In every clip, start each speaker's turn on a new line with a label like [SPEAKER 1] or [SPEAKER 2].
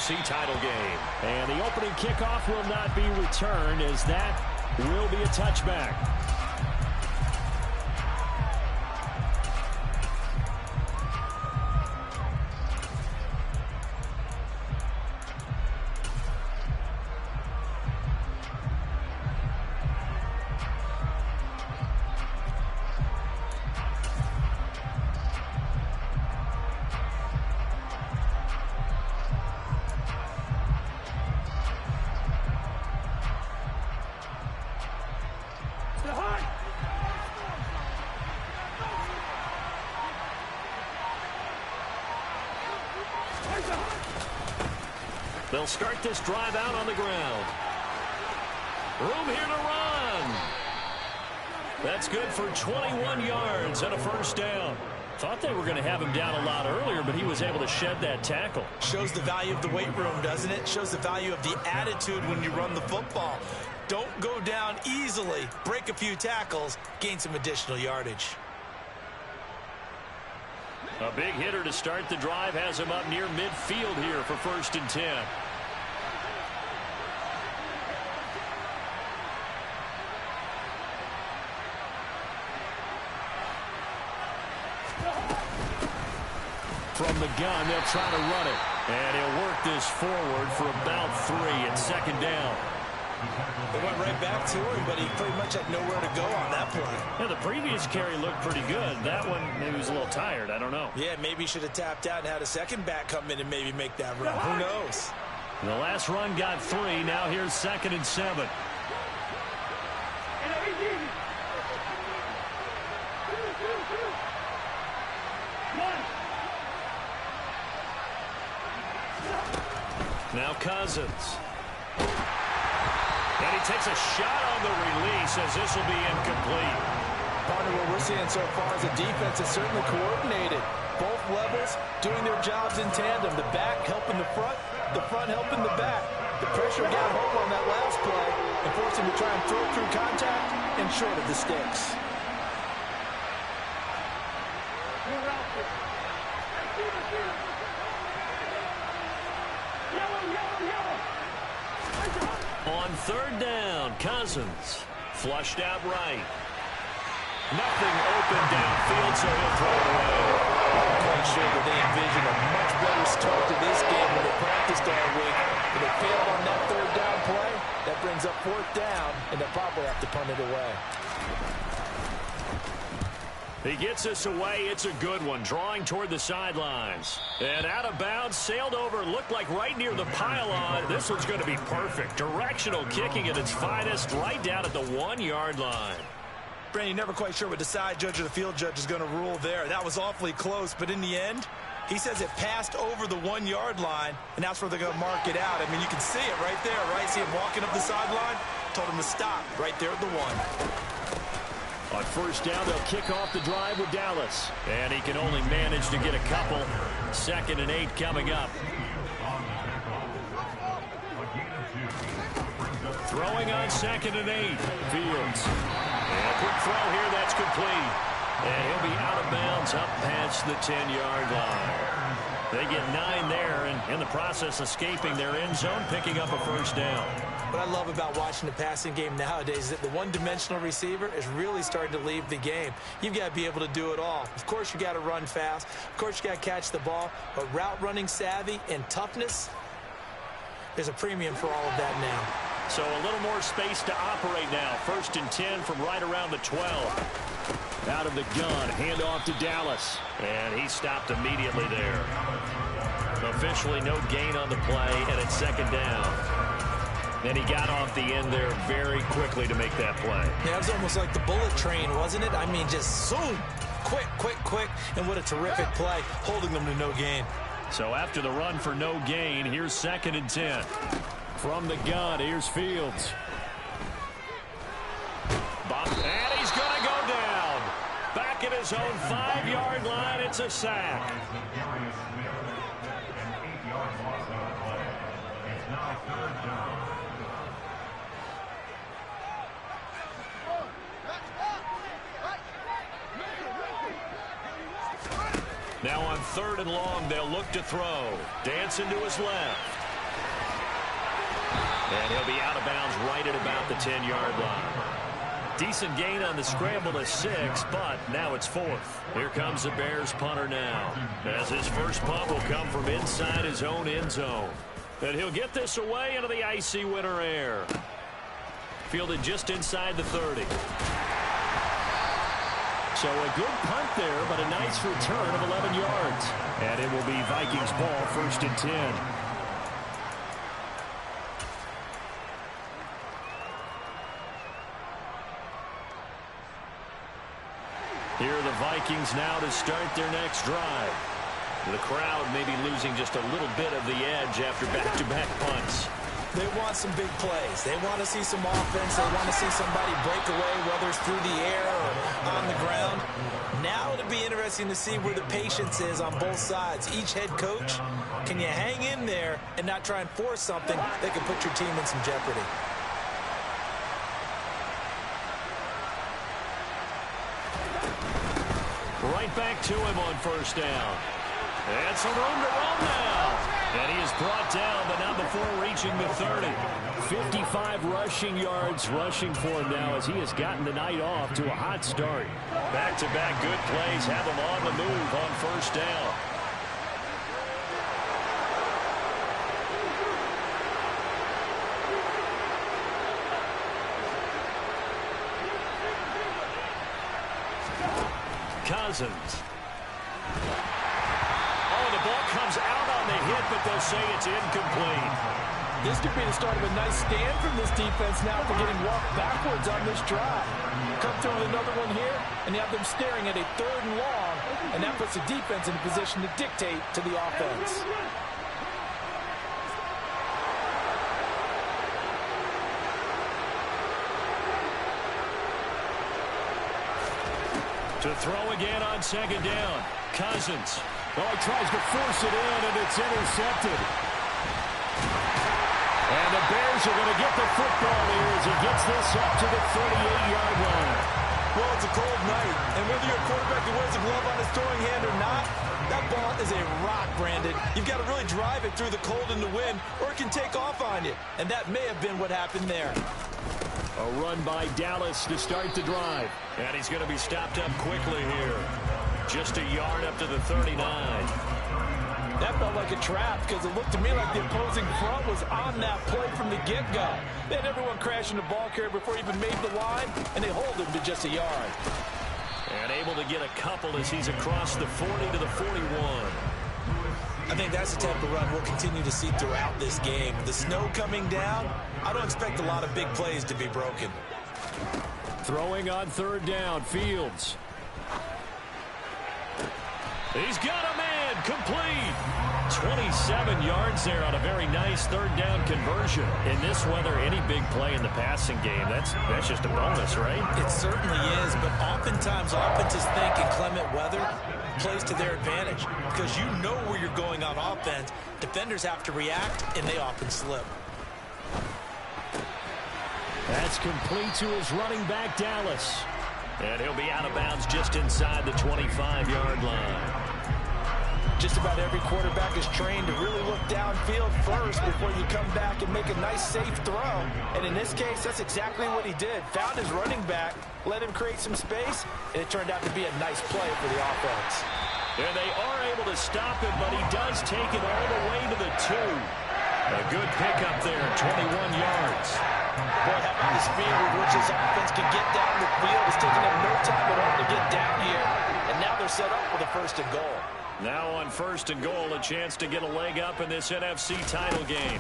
[SPEAKER 1] AFC title game. And the opening kickoff will not be returned, as that will be a touchback. They'll start this drive out on the ground. Room here to run. That's good for 21 yards and a first down. Thought they were going to have him down a lot earlier, but he was able to shed that tackle.
[SPEAKER 2] Shows the value of the weight room, doesn't it? Shows the value of the attitude when you run the football. Don't go down easily. Break a few tackles. Gain some additional yardage.
[SPEAKER 1] A big hitter to start the drive has him up near midfield here for 1st and 10. From the gun, they'll try to run it. And he'll work this forward for about 3 and 2nd down.
[SPEAKER 2] They went right back to him, but he pretty much had nowhere to go on that play.
[SPEAKER 1] Yeah, the previous carry looked pretty good. That one, maybe he was a little tired. I don't know.
[SPEAKER 2] Yeah, maybe he should have tapped out and had a second back come in and maybe make that run. Who knows?
[SPEAKER 1] The last run got 3. Now here's 2nd and 7. Now Cousins. And he takes a shot on the release as this will be incomplete.
[SPEAKER 3] Partner, what we're seeing so far is the defense is certainly coordinated. Both levels doing their jobs in tandem. The back helping the front helping the back. The pressure got home on that last play and forced him to try and throw through contact and short of the sticks.
[SPEAKER 1] On 3rd down, Cousins flushed out right. Nothing open downfield, so he'll throw it away.
[SPEAKER 3] I'm quite sure that they envision a much better start to this game when they practiced all week. If they failed on that 3rd down play, that brings up 4th down, and they'll probably have to punt it away.
[SPEAKER 1] He gets us away. It's a good one. Drawing toward the sidelines. And out of bounds, sailed over, looked like right near the pylon. This one's going to be perfect. Directional kicking at its finest, right down at the 1-yard line.
[SPEAKER 2] Brandon, you're never quite sure what the side judge or the field judge is going to rule there. That was awfully close, but in the end, he says it passed over the 1-yard line, and that's where they're going to mark it out. I mean, you can see it right there, right? See him walking up the sideline? Told him to stop right there at the 1.
[SPEAKER 1] On 1st down, they'll kick off the drive with Dallas. And he can only manage to get a couple. 2nd and 8 coming up. Throwing on 2nd and 8. Fields. And a quick throw here, that's complete. And he'll be out of bounds up past the 10-yard line. They get 9 there, and in the process escaping their end zone, picking up a 1st down.
[SPEAKER 2] What I love about watching the passing game nowadays is that the one-dimensional receiver is really starting to leave the game. You've got to be able to do it all. Of course, you got to run fast. Of course, you got to catch the ball. But route running savvy and toughness, there's a premium for all of that now.
[SPEAKER 1] So a little more space to operate now. 1st and 10 from right around the 12. Out of the gun, handoff to Dallas. And he stopped immediately there. Officially no gain on the play, and it's 2nd down. Then he got off the end there very quickly to make that play.
[SPEAKER 2] Yeah, it was almost like the bullet train, wasn't it? I mean, just zoom, quick, and what a terrific play, holding them to no gain.
[SPEAKER 1] So after the run for no gain, here's 2nd and 10. From the gun, here's Fields. And he's going to go down. Back at his own 5-yard line, it's a sack. Now on 3rd and long, they'll look to throw. Dancing to his left. And he'll be out of bounds right at about the 10-yard line. Decent gain on the scramble to 6, but now it's 4th. Here comes the Bears punter now, as his first punt will come from inside his own end zone. And he'll get this away into the icy winter air. Fielded just inside the 30. So a good punt there, but a nice return of 11 yards. And it will be Vikings ball, 1st and 10. Here are the Vikings now to start their next drive. The crowd may be losing just a little bit of the edge after back-to-back punts.
[SPEAKER 2] They want some big plays. They want to see some offense. They want to see somebody break away, whether it's through the air or on the ground. Now it'll be interesting to see where the patience is on both sides. Each head coach, can you hang in there and not try and force something that could put your team in some jeopardy?
[SPEAKER 1] Right back to him on 1st down. And some room to run now. And he is brought down, but not before reaching the 30. 55 rushing yards rushing for him now as he has gotten the night off to a hot start. Back-to-back good plays have him on the move on 1st down. Cousins. Oh, the ball comes out on the hit, but they'll say it's incomplete.
[SPEAKER 3] This could be the start of a nice stand from this defense now for getting walked backwards on this drive. Come through with another one here, and you have them staring at a 3rd and long, and that puts the defense in a position to dictate to the offense.
[SPEAKER 1] To throw again on 2nd down. Cousins. Oh, he tries to force it in, and it's intercepted. And the Bears are going to get the football here as he gets this up to the 38-yard line.
[SPEAKER 2] Well, it's a cold night, and whether you're a quarterback who wears a glove on his throwing hand or not, that ball is a rock, Brandon. You've got to really drive it through the cold and the wind, or it can take off on you. And that may have been what happened there.
[SPEAKER 1] A run by Dallas to start the drive. And he's going to be stopped up quickly here. Just a yard up to the 39.
[SPEAKER 3] That felt like a trap because it looked to me like the opposing front was on that play from the get-go. They had everyone crashing the ball carrier before he even made the line, and they hold him to just a yard.
[SPEAKER 1] And able to get a couple as he's across the 40 to the 41.
[SPEAKER 2] I think that's the type of run we'll continue to see throughout this game. The snow coming down, I don't expect a lot of big plays to be broken.
[SPEAKER 1] Throwing on 3rd down, Fields. He's got a man, complete. 27 yards there on a very nice 3rd down conversion. In this weather, any big play in the passing game, that's just a bonus, right?
[SPEAKER 2] It certainly is, but oftentimes offenses think inclement weather plays to their advantage because you know where you're going on offense. Defenders have to react, and they often slip.
[SPEAKER 1] That's complete to his running back, Dallas. And he'll be out of bounds just inside the 25-yard line.
[SPEAKER 3] Just about every quarterback is trained to really look downfield first before you come back and make a nice, safe throw. And in this case, that's exactly what he did. Found his running back, let him create some space, and it turned out to be a nice play for the offense.
[SPEAKER 1] And they are able to stop him, but he does take it all the way to the 2. A good pickup there, 21 yards.
[SPEAKER 3] Boy, how about the speed with which this offense can get down the field. It's taking them no time at all to get down here. And now they're set up with a 1st and goal.
[SPEAKER 1] Now on 1st and goal, a chance to get a leg up in this NFC title game.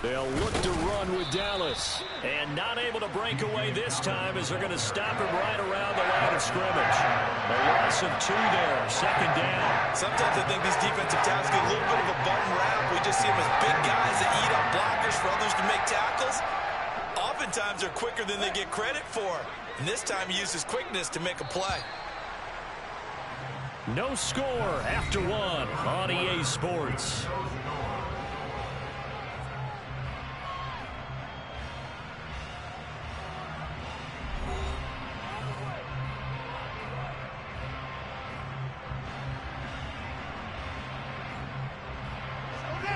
[SPEAKER 1] They'll look to run with Dallas. And not able to break away this time as they're going to stop him right around the line of scrimmage. A loss of 2 there, 2nd down.
[SPEAKER 2] Sometimes I think these defensive tackles get a little bit of a bum rap. We just see them as big guys that eat up blockers for others to make tackles. Oftentimes they're quicker than they get credit for. And this time he used his quickness to make a play.
[SPEAKER 1] No score after 1 on EA Sports.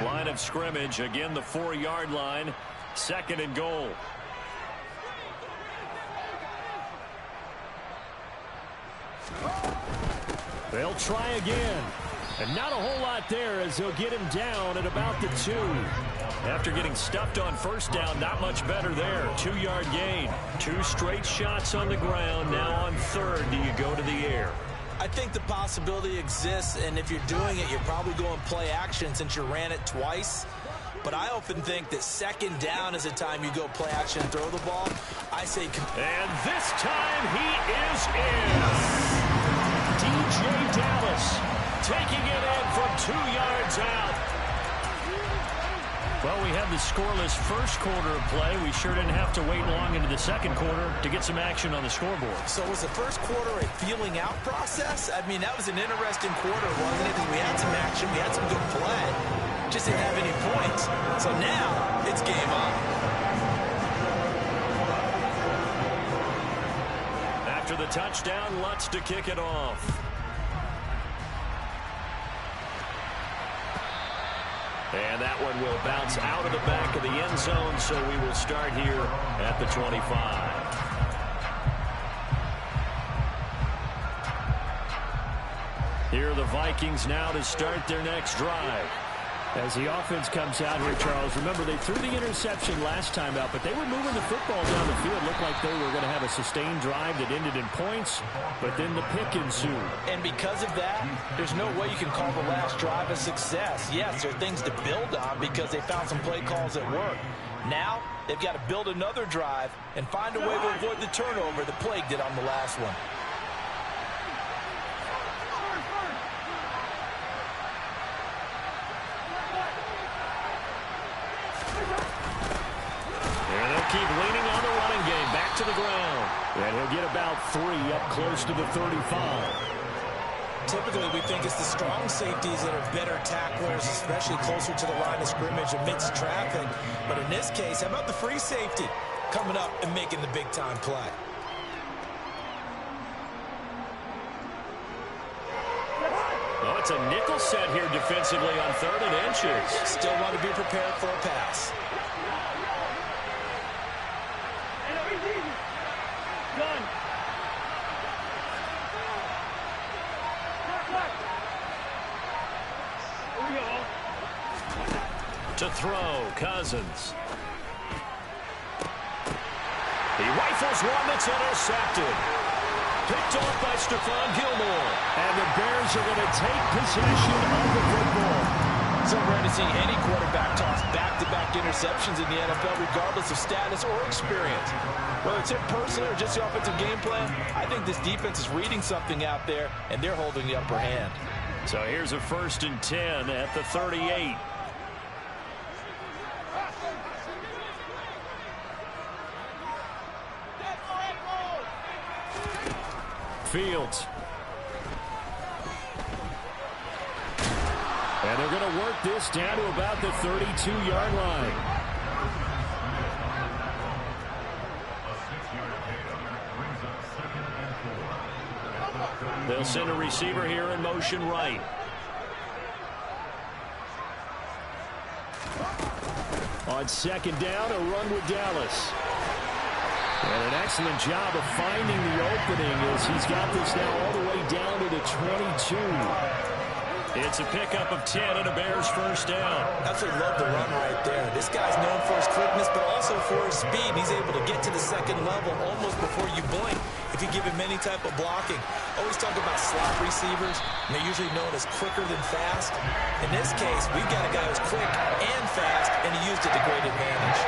[SPEAKER 1] Line of scrimmage, again the 4-yard line. 2nd and goal. They'll try again. And not a whole lot there as they'll get him down at about the 2. After getting stuffed on 1st down, not much better there. 2-yard gain. 2 straight shots on the ground. Now on 3rd, do you go to the air?
[SPEAKER 2] I think the possibility exists, and if you're doing it, you're probably going play action since you ran it twice. But I often think that 2nd down is the time you go play action and throw the ball. I say...
[SPEAKER 1] And this time he is in. DJ Dallas taking it in from 2 yards out. Well, we had the scoreless first quarter of play. We sure didn't have to wait long into the 2nd quarter to get some action on the scoreboard.
[SPEAKER 2] So was the first quarter a feeling out process? I mean, that was an interesting quarter, wasn't it? Because we had some action, we had some good play. Just didn't have any points. So now it's game on.
[SPEAKER 1] After the touchdown, Lutz to kick it off. And that one will bounce out of the back of the end zone, so we will start here at the 25. Here are the Vikings now to start their next drive. As the offense comes out here, Charles, remember they threw the interception last time out, but they were moving the football down the field. Looked like they were going to have a sustained drive that ended in points, but then the pick ensued.
[SPEAKER 2] And because of that, there's no way you can call the last drive a success. Yes, there are things to build on because they found some play calls that work. Now, they've got to build another drive and find a way to avoid the turnover that plagued it on the last one.
[SPEAKER 1] Keep leaning on the running game. Back to the ground. And he'll get about 3 up close to the 35.
[SPEAKER 2] Typically, we think it's the strong safeties that are better tacklers, especially closer to the line of scrimmage amidst traffic. But in this case, how about the free safety coming up and making the big-time play?
[SPEAKER 1] Oh, it's a nickel set here defensively on 3rd and inches.
[SPEAKER 2] Still want to be prepared for a pass.
[SPEAKER 1] To throw, Cousins. He rifles one that's intercepted. Picked off by Stephon Gilmore. And the Bears are going to take possession of the football.
[SPEAKER 2] So rare to see any quarterback toss back-to-back interceptions in the NFL, regardless of status or experience. Whether it's him personally or just the offensive game plan, I think this defense is reading something out there, and they're holding the upper hand.
[SPEAKER 1] So here's a 1st and 10 at the 38. Fields. And they're going to work this down to about the 32-yard line. They'll send a receiver here in motion right. On 2nd down, a run with Dallas. And an excellent job of finding the opening as he's got this now all the way down to the 22. It's a pickup of 10 and a Bears 1st down.
[SPEAKER 2] Absolutely love the run right there. This guy's known for his quickness, but also for his speed. He's able to get to the 2nd level almost before you blink if you give him any type of blocking. Always talk about slot receivers, and they're usually known as quicker than fast. In this case, we've got a guy who's quick and fast, and he used it to great advantage.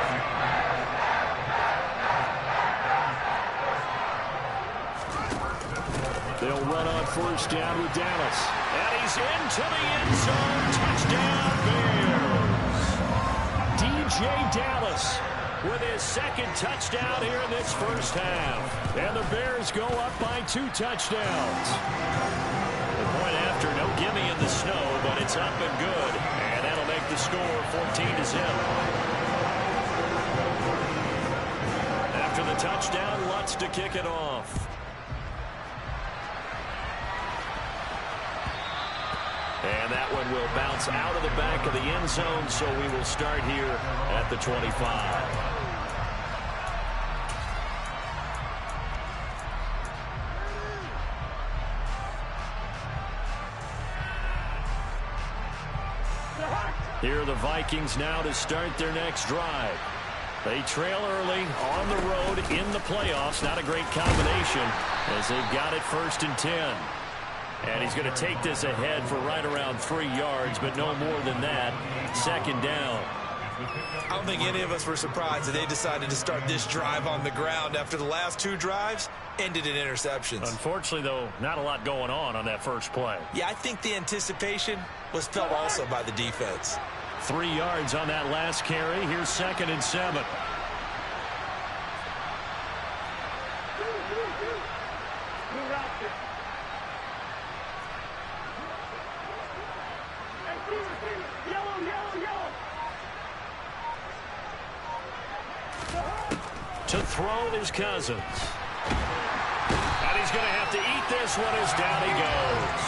[SPEAKER 1] They'll run on 1st down with Dallas. And he's into the end zone. Touchdown, Bears. DJ Dallas with his 2nd touchdown here in this 1st half. And the Bears go up by 2 touchdowns. The point after, no gimme in the snow, but it's up and good. And that'll make the score 14-0. After the touchdown, Lutz to kick it off. And that one will bounce out of the back of the end zone, so we will start here at the 25. Here are the Vikings now to start their next drive. They trail early on the road in the playoffs. Not a great combination as they've got it 1st and 10. And he's going to take this ahead for right around 3 yards, but no more than that. 2nd down.
[SPEAKER 3] I don't think any of us were surprised that they decided to start this drive on the ground after the last 2 drives ended in interceptions.
[SPEAKER 1] Unfortunately, though, not a lot going on that first play.
[SPEAKER 3] Yeah, I think the anticipation was felt also by the defense.
[SPEAKER 1] 3 yards on that last carry. Here's 2nd and 7. To throw is Cousins. And he's going to have to eat this one as down he goes.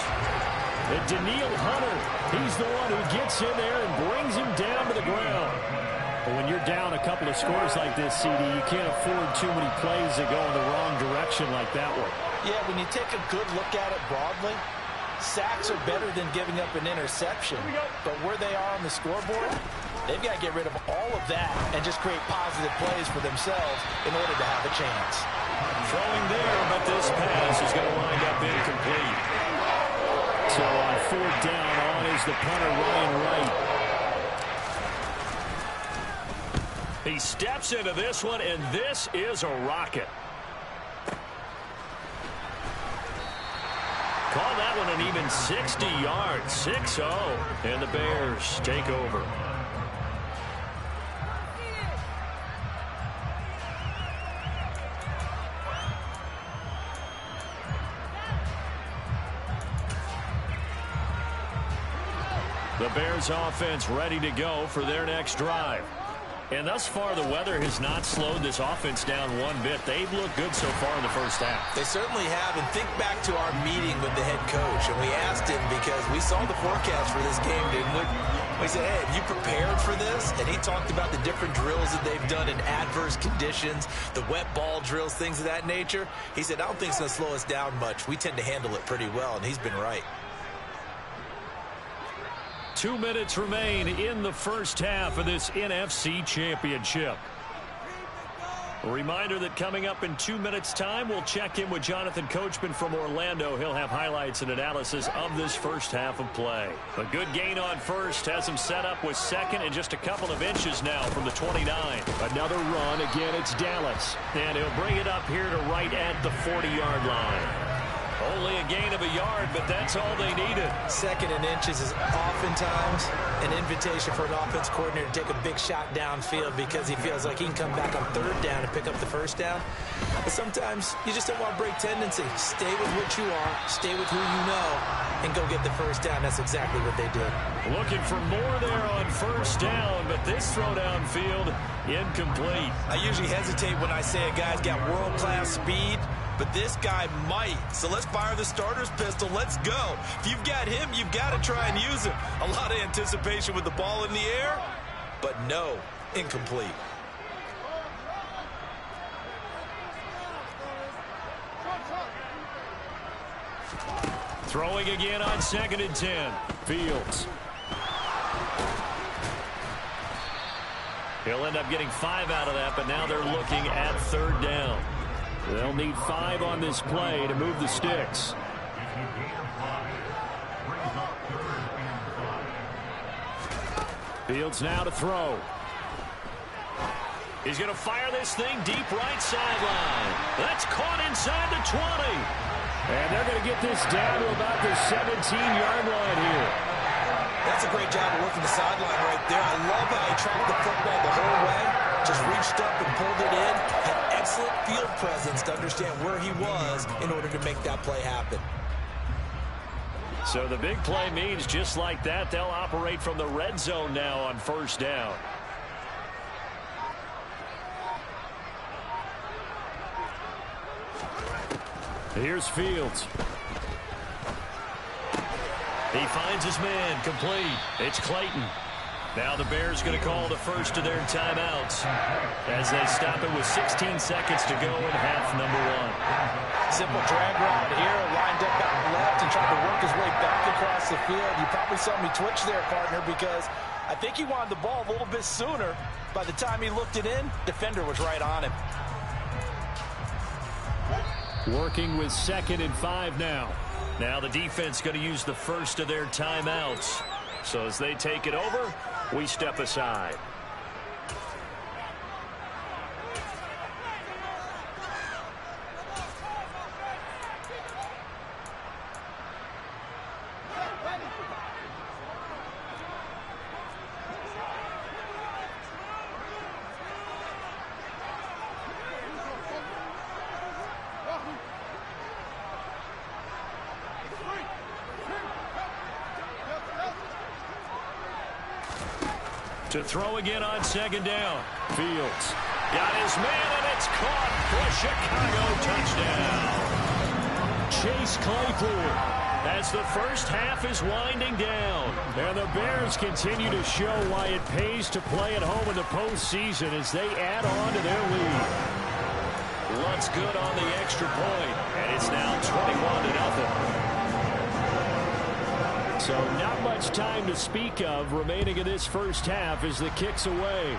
[SPEAKER 1] And Daniil Hunter, he's the one who gets in there and brings him down to the ground. But when you're down a couple of scores like this, CD, you can't afford too many plays that go in the wrong direction like that one.
[SPEAKER 2] Yeah, when you take a good look at it broadly, sacks are better than giving up an interception. But where they are on the scoreboard, they've got to get rid of all of that and just create positive plays for themselves in order to have a chance.
[SPEAKER 1] Throwing there, but this pass is going to wind up incomplete. So on 4th down, on is the punter, Ryan Wright. He steps into this one, and this is a rocket. Call that one an even 60 yards, 6-0, and the Bears take over. The Bears offense ready to go for their next drive. And thus far, the weather has not slowed this offense down one bit. They've looked good so far in the first half.
[SPEAKER 3] They certainly have. And think back to our meeting with the head coach. And we asked him because we saw the forecast for this game, didn't we? We said, hey, have you prepared for this? And he talked about the different drills that they've done in adverse conditions, the wet ball drills, things of that nature. He said, I don't think it's going to slow us down much. We tend to handle it pretty well, and he's been right.
[SPEAKER 1] 2 minutes remain in the first half of this NFC Championship. A reminder that coming up in 2 minutes' time, we'll check in with Jonathan Coachman from Orlando. He'll have highlights and analysis of this first half of play. A good gain on first has him set up with 2nd and just a couple of inches now from the 29. Another run. Again, it's Dallas. And he'll bring it up here to right at the 40-yard line. Only a gain of a yard, but that's all they needed.
[SPEAKER 2] 2nd and inches is oftentimes an invitation for an offense coordinator to take a big shot downfield because he feels like he can come back on 3rd down and pick up the 1st down. But sometimes you just don't want to break tendency. Stay with what you are, stay with who you know, and go get the 1st down. That's exactly what they did.
[SPEAKER 1] Looking for more there on 1st down, but this throw downfield incomplete.
[SPEAKER 3] I usually hesitate when I say a guy's got world-class speed, but this guy might. So let's fire the starter's pistol. Let's go. If you've got him, you've got to try and use him. A lot of anticipation with the ball in the air, but no, incomplete.
[SPEAKER 1] Throwing again on 2nd and 10. Fields. He'll end up getting 5 out of that, but now they're looking at 3rd down. They'll need 5 on this play to move the sticks. Fields now to throw. He's going to fire this thing deep right sideline. That's caught inside the 20. And they're going to get this down to about the 17-yard line here.
[SPEAKER 3] That's a great job of working the sideline right there. I love how he tracked the football the whole way. Just reached up and pulled it in. Had excellent field presence to understand where he was in order to make that play happen.
[SPEAKER 1] So the big play means just like that, they'll operate from the red zone now on 1st down. Here's Fields. He finds his man, complete. It's Clayton. Now the Bears going to call the first of their timeouts as they stop it with 16 seconds to go in half number one.
[SPEAKER 3] Simple drag route here, lined up out left and trying to work his way back across the field. You probably saw me twitch there, partner, because I think he wanted the ball a little bit sooner. By the time he looked it in, defender was right on him.
[SPEAKER 1] Working with 2nd and 5 now. Now the defense going to use the first of their timeouts. So as they take it over, we step aside. To throw again on 2nd down. Fields got his man, and it's caught for a Chicago touchdown. Chase Claypool as the first half is winding down. And the Bears continue to show why it pays to play at home in the postseason as they add on to their lead. Luntz good on the extra point, and it's now 21-0. So not much time to speak of remaining in this first half as the kick's away.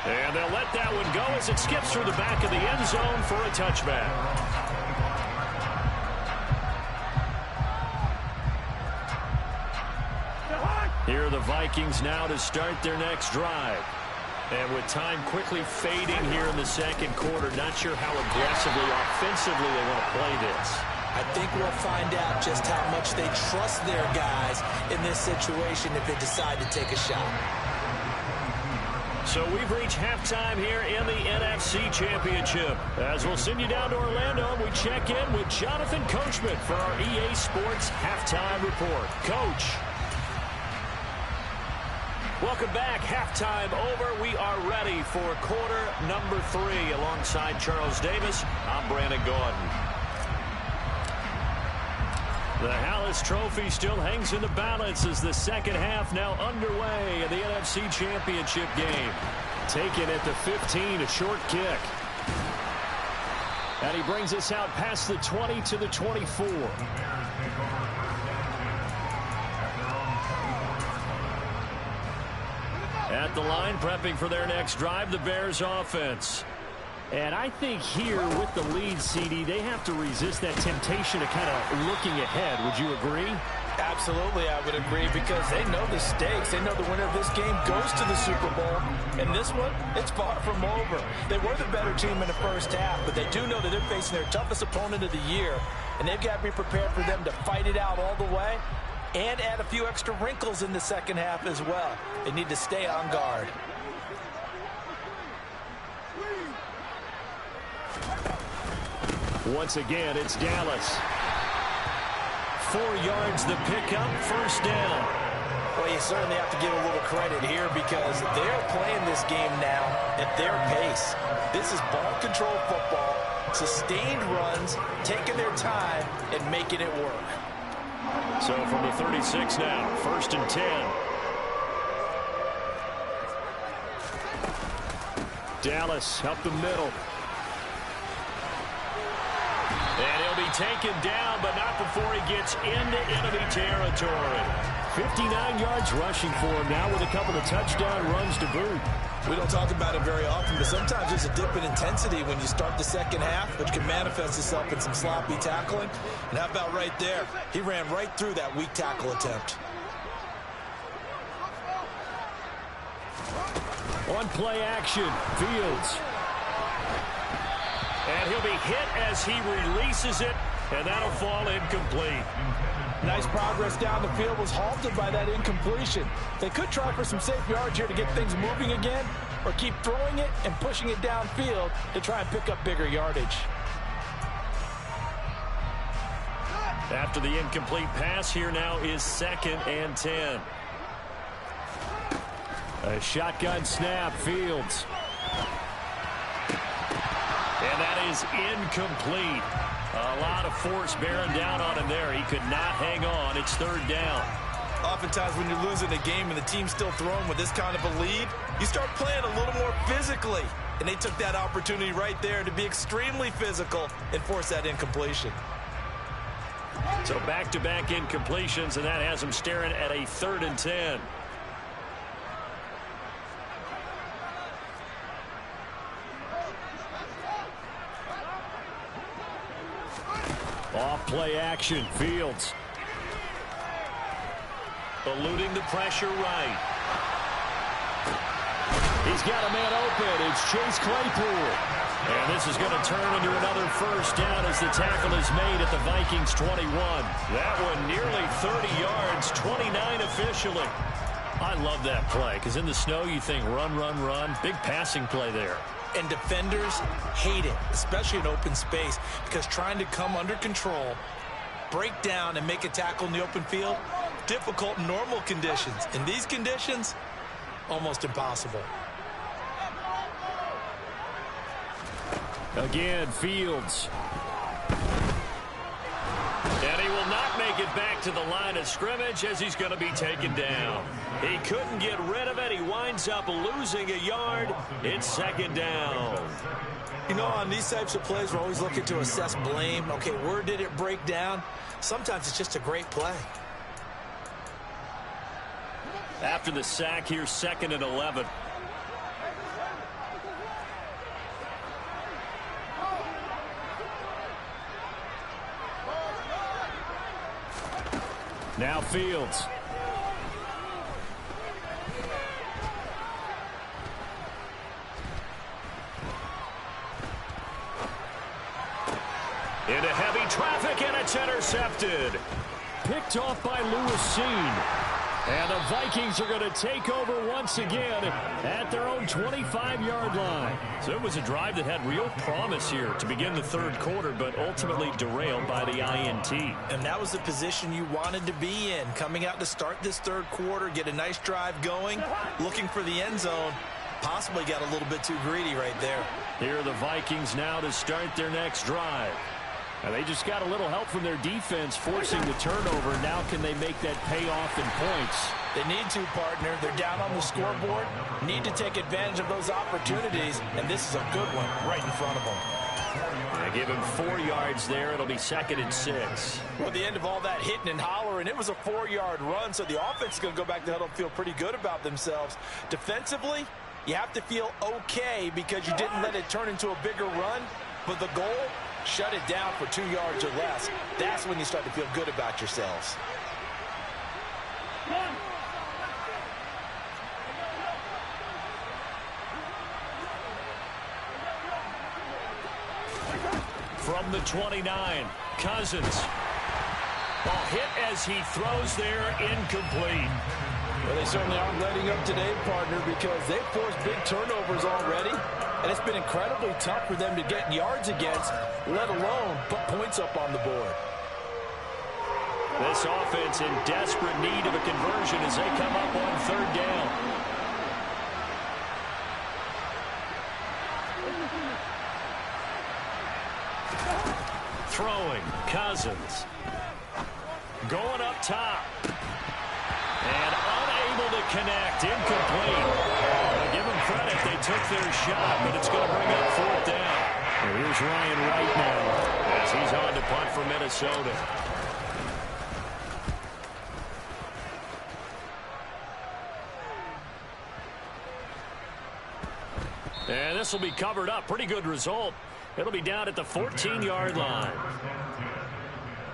[SPEAKER 1] And they'll let that one go as it skips through the back of the end zone for a touchback. Here are the Vikings now to start their next drive. And with time quickly fading here in the second quarter, not sure how aggressively, offensively they want to play this.
[SPEAKER 2] I think we'll find out just how much they trust their guys in this situation if they decide to take a shot.
[SPEAKER 1] So we've reached halftime here in the NFC Championship. As we'll send you down to Orlando, we check in with Jonathan Coachman for our EA Sports Halftime Report. Coach. Welcome back. Halftime over. We are ready for quarter number 3. Alongside Charles Davis, I'm Brandon Gordon. The Hallis Trophy still hangs in the balance as the second half now underway in the NFC Championship game. Taken at the 15, a short kick. And he brings us out past the 20 to the 24. At the line, prepping for their next drive, the Bears offense. And I think here with the lead, CD, they have to resist that temptation of kind of looking ahead. Would you agree?
[SPEAKER 3] Absolutely, I would agree, because they know the stakes. They know the winner of this game goes to the Super Bowl. And this one, it's far from over. They were the better team in the first half, but they do know that they're facing their toughest opponent of the year. And they've got to be prepared for them to fight it out all the way and add a few extra wrinkles in the second half as well. They need to stay on guard.
[SPEAKER 1] Once again, it's Dallas. 4 yards the pickup, first down.
[SPEAKER 2] Well, you certainly have to give a little credit here because they're playing this game now at their pace. This is ball control football, sustained runs, taking their time, and making it work.
[SPEAKER 1] So from the 36 now, first and 10. Dallas up the middle. And he'll be taken down, but not before he gets into enemy territory. 59 yards rushing for him now with a couple of touchdown runs to boot.
[SPEAKER 2] We don't talk about it very often, but sometimes there's a dip in intensity when you start the second half, which can manifest itself in some sloppy tackling. And how about right there? He ran right through that weak tackle attempt.
[SPEAKER 1] On play action, Fields. And he'll be hit as he releases it, and that'll fall incomplete.
[SPEAKER 3] Nice progress down the field, was halted by that incompletion. They could try for some safe yards here to get things moving again, or keep throwing it and pushing it downfield to try and pick up bigger yardage.
[SPEAKER 1] After the incomplete pass, here now is 2nd and 10. A shotgun snap, Fields. And that is incomplete. A lot of force bearing down on him there. He could not hang on. It's third down.
[SPEAKER 3] Oftentimes when you're losing a game and the team's still throwing with this kind of a lead, you start playing a little more physically. And they took that opportunity right there to be extremely physical and force that incompletion.
[SPEAKER 1] So back-to-back incompletions, and that has them staring at a 3rd and 10. Off play action, Fields. Eluding the pressure right. He's got a man open. It's Chase Claypool. And this is going to turn into another first down as the tackle is made at the Vikings 21. That one nearly 30 yards, 29 officially. I love that play because in the snow you think run, run, run. Big passing play there.
[SPEAKER 2] And defenders hate it, especially in open space, because trying to come under control, break down, and make a tackle in the open field, difficult in normal conditions. In these conditions, almost impossible.
[SPEAKER 1] Again, Fields. And he will not make it back to the line of scrimmage as he's going to be taken down. He couldn't get rid of it. He winds up losing a yard. It's 2nd down.
[SPEAKER 2] You know, on these types of plays, we're always looking to assess blame. Okay, where did it break down? Sometimes it's just a great play.
[SPEAKER 1] After the sack here, 2nd and 11. Now Fields. Into heavy traffic, and it's intercepted. Picked off by Lewis Seen. And the Vikings are going to take over once again at their own 25-yard line. So it was a drive that had real promise here to begin the 3rd quarter, but ultimately derailed by the INT.
[SPEAKER 2] And that was the position you wanted to be in, coming out to start this 3rd quarter, get a nice drive going, looking for the end zone. Possibly got a little bit too greedy right there.
[SPEAKER 1] Here are the Vikings now to start their next drive. And they just got a little help from their defense forcing the turnover. Now can they make that pay off in points?
[SPEAKER 2] They need to, partner. They're down on the scoreboard. Need to take advantage of those opportunities, and this is a good one right in front of them.
[SPEAKER 1] They give him 4 yards there. It'll be 2nd and 6.
[SPEAKER 2] Well, at the end of all that hitting and hollering, it was a 4-yard run, so the offense is going to go back to the huddle and feel pretty good about themselves. Defensively, you have to feel okay because you didn't let it turn into a bigger run, but the goal, shut it down for 2 yards or less. That's when you start to feel good about yourselves.
[SPEAKER 1] From the 29, Cousins. Ball hit as he throws there, incomplete.
[SPEAKER 3] Well, they certainly aren't letting up today, partner, because they've forced big turnovers already. And it's been incredibly tough for them to get yards against, let alone put points up on the board.
[SPEAKER 1] This offense in desperate need of a conversion as they come up on 3rd down. Throwing, Cousins. Going up top. And unable to connect, incomplete. Give them credit, they took their shot, but it's going to bring up 4th down. And here's Ryan Wright now as he's on to punt for Minnesota. And this will be covered up. Pretty good result. It'll be down at the 14-yard line.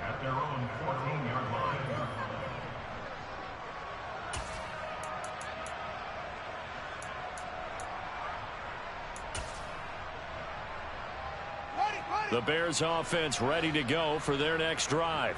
[SPEAKER 4] At their own 14-yard line.
[SPEAKER 1] The Bears offense ready to go for their next drive.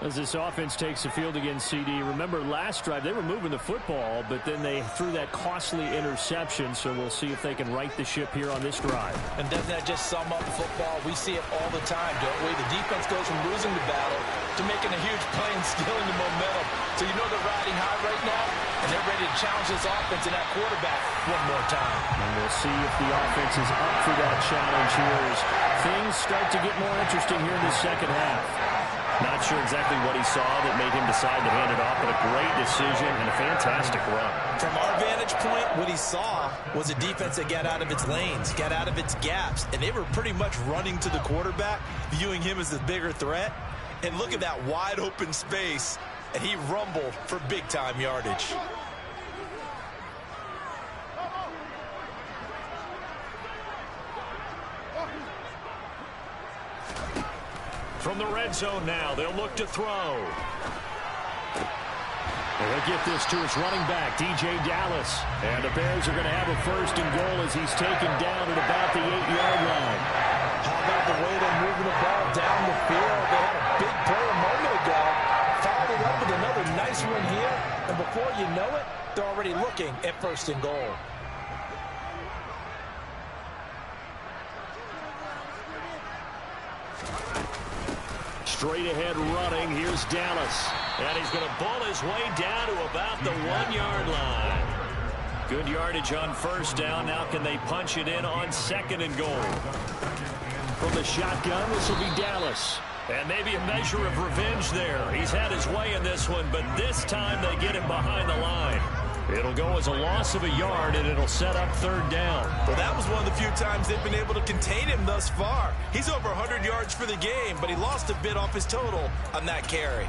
[SPEAKER 5] As this offense takes the field against CD, remember last drive they were moving the football, but then they threw that costly interception, so we'll see if they can right the ship here on this drive.
[SPEAKER 2] And doesn't that just sum up football? We see it all the time, don't we? The defense goes from losing the battle
[SPEAKER 3] after making a huge play and stealing the momentum. So you know they're riding high right now, and they're ready to challenge this offense and that quarterback one more time.
[SPEAKER 5] And we'll see if the offense is up for that challenge here as things start to get more interesting here in the second half. Not sure exactly what he saw that made him decide to hand it off, but a great decision and a fantastic run.
[SPEAKER 2] From our vantage point, what he saw was a defense that got out of its lanes, got out of its gaps, and they were pretty much running to the quarterback, viewing him as the bigger threat. And look at that wide open space, and he rumbled for big-time yardage.
[SPEAKER 1] From the red zone now, they'll look to throw. And he'll get this to his running back, DJ Dallas. And the Bears are going to have a first and goal as he's taken down at about the 8-yard line.
[SPEAKER 2] How about the way they're moving the ball down the field? They had a big play a moment ago. Followed it up with another nice one here. And before you know it, they're already looking at first and goal.
[SPEAKER 1] Straight ahead running. Here's Dallas. And he's going to bull his way down to about the 1-yard line. Good yardage on first down. Now can they punch it in on second and goal? From the shotgun, this will be Dallas. And maybe a measure of revenge there. He's had his way in this one, but this time they get him behind the line. It'll go as a loss of a yard, and it'll set up third down.
[SPEAKER 2] Well, that was one of the few times they've been able to contain him thus far. He's over 100 yards for the game, but he lost a bit off his total on that carry.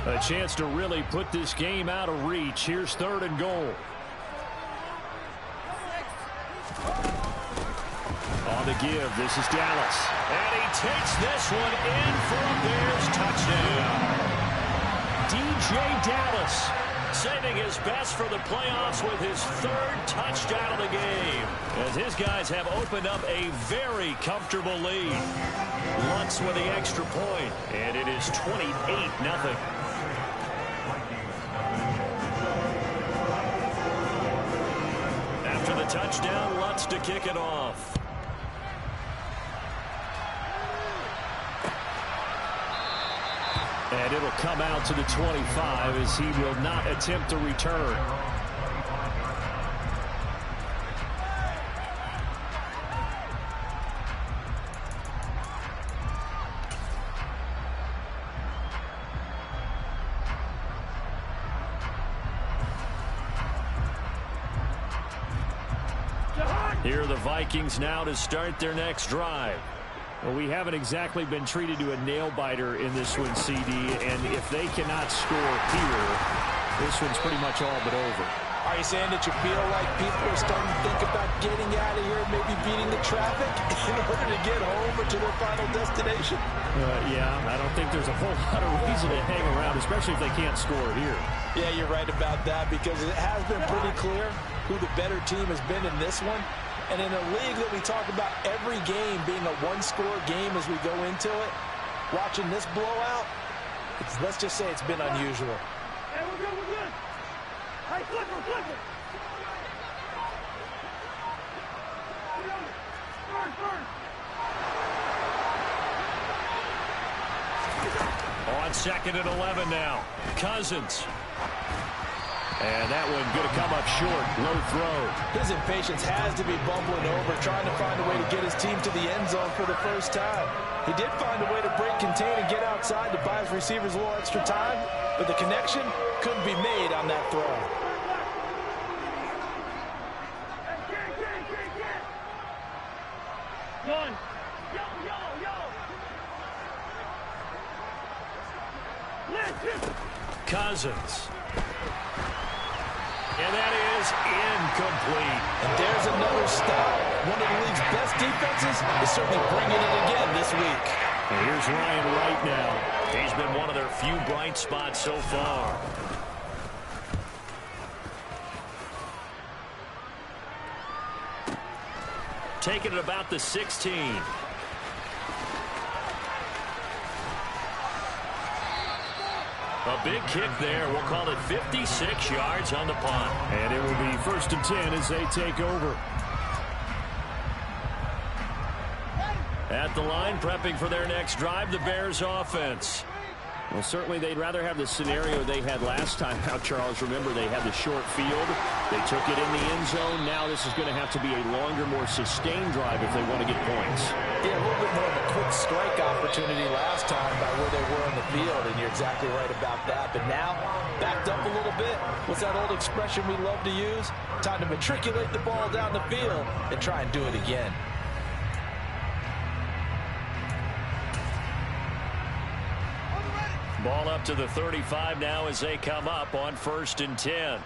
[SPEAKER 5] A chance to really put this game out of reach. Here's third and goal. On the give, this is Dallas.
[SPEAKER 1] And he takes this one in for a Bears touchdown. DJ Dallas saving his best for the playoffs with his third touchdown of the game, as his guys have opened up a very comfortable lead. Lutz with the extra point, and it is 28-0. After the touchdown, Lutz to kick it off. And it'll come out to the 25 as he will not attempt to return. Here are the Vikings now to start their next drive. Well, we haven't exactly been treated to a nail-biter in this one, CD, and if they cannot score here, this one's pretty much all but over.
[SPEAKER 2] Are you saying that you feel like people are starting to think about getting out of here and maybe beating the traffic in order to get home or to their final destination?
[SPEAKER 5] Yeah, I don't think there's a whole lot of reason to hang around, especially if they can't score here.
[SPEAKER 2] Yeah, you're right about that, because it has been pretty clear who the better team has been in this one. And in a league that we talk about every game being a one-score game as we go into it, watching this blowout, let's just say it's been unusual.
[SPEAKER 6] Hey, we're good, we're good. Hey, flipper, flipper.
[SPEAKER 1] On second and 11 now. Cousins. And that one going to come up short. Low throw.
[SPEAKER 2] His impatience has to be bumbling over, trying to find a way to get his team to the end zone for the first time. He did find a way to break, contain, and get outside to buy his receivers a little extra time, but the connection couldn't be made on that throw.
[SPEAKER 6] One. Yo, yo, yo. Let's
[SPEAKER 1] Cousins. And that is incomplete.
[SPEAKER 2] And there's another stop. One of the league's best defenses is certainly bringing it again this week.
[SPEAKER 1] And here's Ryan Wright now. He's been one of their few bright spots so far. Taking it about the 16. A big kick there. We'll call it 56 yards on the punt.
[SPEAKER 5] And it will be 1st and 10 as they take over.
[SPEAKER 1] At the line, prepping for their next drive, the Bears offense.
[SPEAKER 5] Well, certainly they'd rather have the scenario they had last time out, Charles. Remember, they had the short field. They took it in the end zone. Now this is going to have to be a longer, more sustained drive if they want to get points.
[SPEAKER 3] Yeah, a little bit more of a quick strike opportunity last time by where they were on the field, and you're exactly right about that. But now, backed up a little bit. What's that old expression we love to use? Time to matriculate the ball down the field and try and do it again.
[SPEAKER 1] Ball up to the 35 now as they come up on 1st and 10.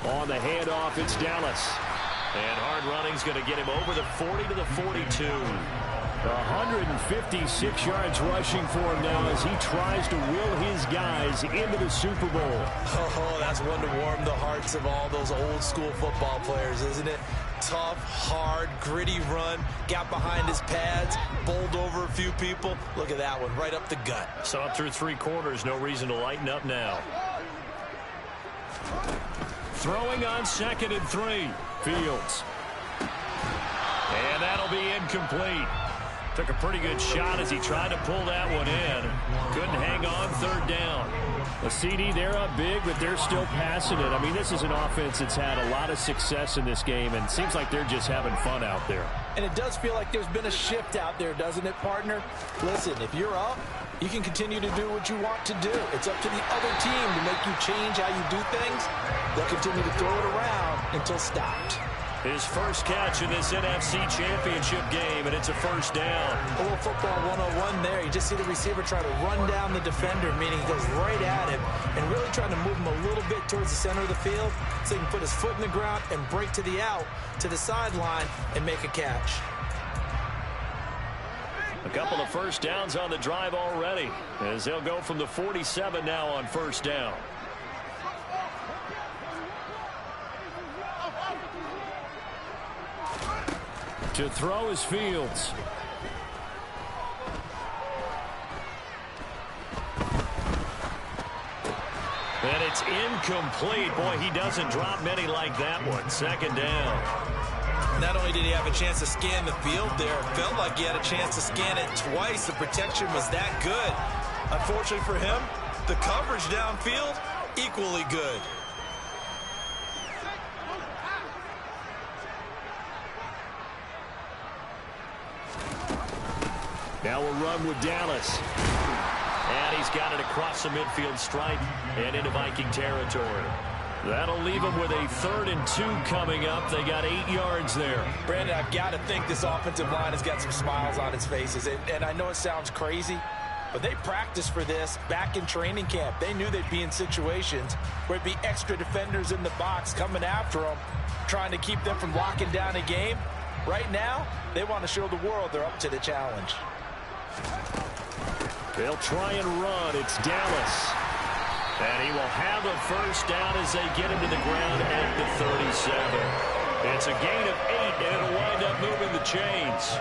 [SPEAKER 1] On the handoff, it's Dallas. And hard running's going to get him over the 40 to the 42.
[SPEAKER 5] 156 yards rushing for him now as he tries to will his guys into the Super Bowl.
[SPEAKER 2] Oh, that's one to warm the hearts of all those old school football players, isn't it? Tough, hard, gritty run, got behind his pads, bowled over a few people. Look at that one, right up the gut.
[SPEAKER 1] Saw it through 3 quarters, no reason to lighten up now. Throwing on 2nd and 3. Fields. And that'll be incomplete. Took a pretty good shot as he tried to pull that one in. Couldn't hang on 3rd down.
[SPEAKER 5] The CD, they're up big, but they're still passing it. I mean, this is an offense that's had a lot of success in this game, and it seems like they're just having fun out there.
[SPEAKER 3] And it does feel like there's been a shift out there, doesn't it, partner? Listen, if you're up, you can continue to do what you want to do. It's up to the other team to make you change how you do things. They'll continue to throw it around until stopped.
[SPEAKER 1] His first catch in this NFC Championship game, and it's a 1st down.
[SPEAKER 2] A little football 101 there. You just see the receiver try to run down the defender, meaning he goes right at him and really trying to move him a little bit towards the center of the field so he can put his foot in the ground and break to the out, to the sideline, and make a catch.
[SPEAKER 1] A couple of 1st downs on the drive already as they'll go from the 47 now on 1st down.
[SPEAKER 5] To throw is Fields.
[SPEAKER 1] And it's incomplete. Boy, he doesn't drop many like that one. 2nd down.
[SPEAKER 2] Not only did he have a chance to scan the field there, it felt like he had a chance to scan it twice. The protection was that good. Unfortunately for him, the coverage downfield, equally good.
[SPEAKER 1] Now we'll run with Dallas. And he's got it across the midfield stripe and into Viking territory. That'll leave them with a 3rd and 2 coming up. They got 8 yards there.
[SPEAKER 3] Brandon, I've got to think this offensive line has got some smiles on its faces. And I know it sounds crazy, but they practiced for this back in training camp. They knew they'd be in situations where it'd be extra defenders in the box coming after them, trying to keep them from locking down a game. Right now, they want to show the world they're up to the challenge.
[SPEAKER 1] They'll try and run. It's Dallas. And he will have a 1st down as they get him to the ground at the 37. It's a gain of 8, and it'll wind up moving the chains.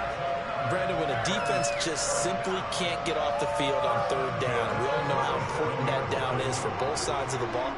[SPEAKER 2] Brandon, when a defense just simply can't get off the field on 3rd down, we all know how important that down is for both sides of the ball.